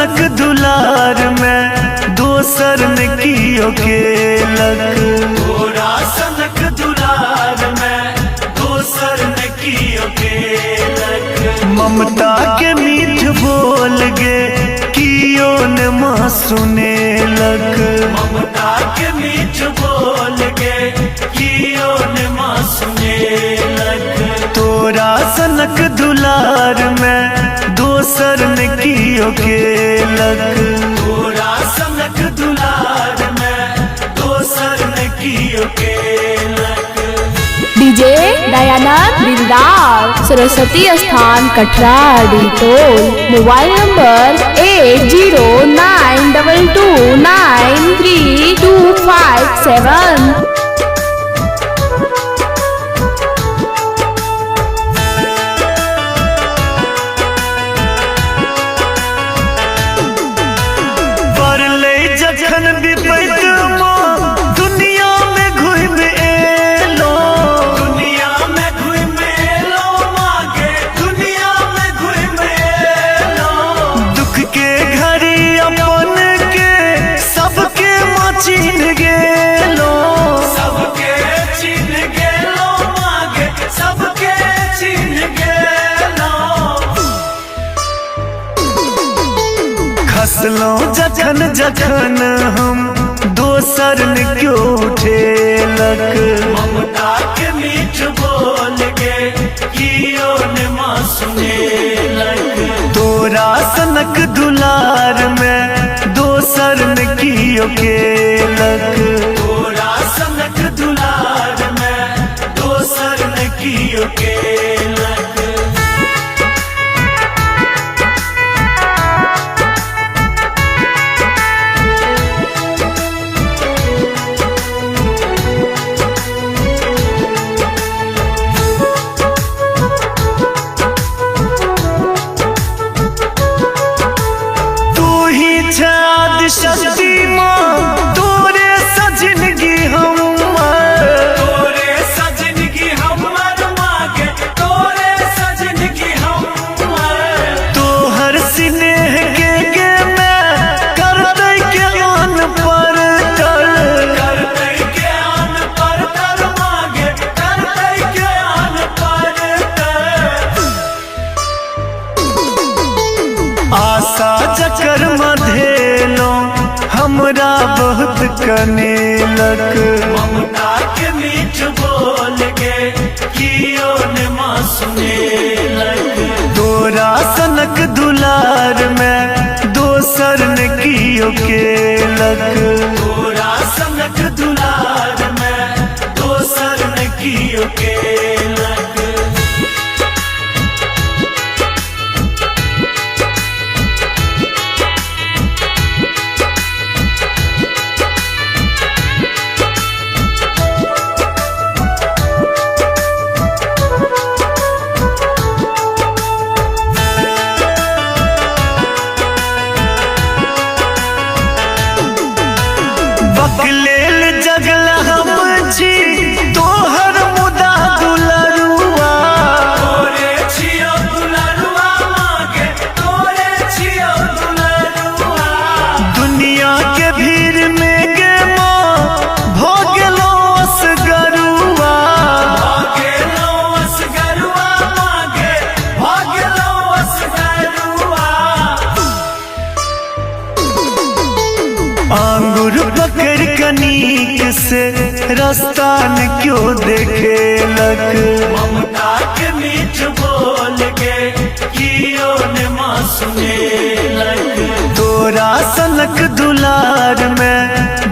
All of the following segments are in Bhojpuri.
सनक दुलार में दोसर ने कियो केलक। तोरा सनक दुलार में दोसर ने कियो केलक। ममता के मीठ बोल गे कियो ने माँ सुनेलक। ममता के मीठ बोल गे कियो ने माँ सुनेलक। तोरा सनक दुलार में दोसर ने कियो केलक। तोरा सनक दुलार में दोसर ने कियो केलक। डीजे दयानंद दिलदार, सरस्वती स्थान कटरा डिटोल। Mobile number 8092293257। जखन विपैत माँ दुनिया में घुम एलो। दुनिया में घुम एलो मागे दुनिया में घुम एलो। दुख के घड़ी अपन के सबके माँ चिन्ह गेलो। सबके चिन्ह गेलो मागे सबके चिन्ह गेलो। खसलो जखन जखन हम दोसर ने क्यों उठेलक। ममता के मीठ बोल गे कियो ने माँ सुनेलक। तोरा सनक दुलार में दोसर ने कियो केलक। तोरा सनक दुलार में दोसर ने कियो केलक। शक्ति माँ तोरे सजनगी हमर। तोरे सजनगी हमर मागे तोरे सजनगी हमर। तोहर स्नेह के मैं कर दै के आन पर कर के आन पर मागे कर दै के आन पर। आशा जकर मधेलो हमरा बहुत कनेलक। ममता के मीठ बोल गे कियो ने माँ सुनेलक। तोरा सनक दुलार में दोसर ने कियो केलक। तोरा सनक दुलार में दोसर ने कियो केलक। बकलेल जगल हम जी तोहर मुदा दुलरुआ। तोरे छियो दुलरुआ मागे तोरे छियो दुलरुआ। दुनिया के भीड़ में गे माँ भो गेलो असगरुआ। भागेलो असगरुआ मागे भागेलो असगरुआ। आंगुर पकड़ कनीक से रास्ता न क्यों देखेलक। ममता के मीठ बोल गे कियो ने माँ सुनेलक। तोरा सनक दुलार में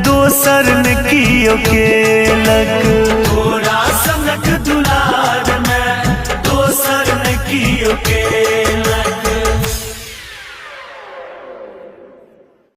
दोसर ने कियो केलक।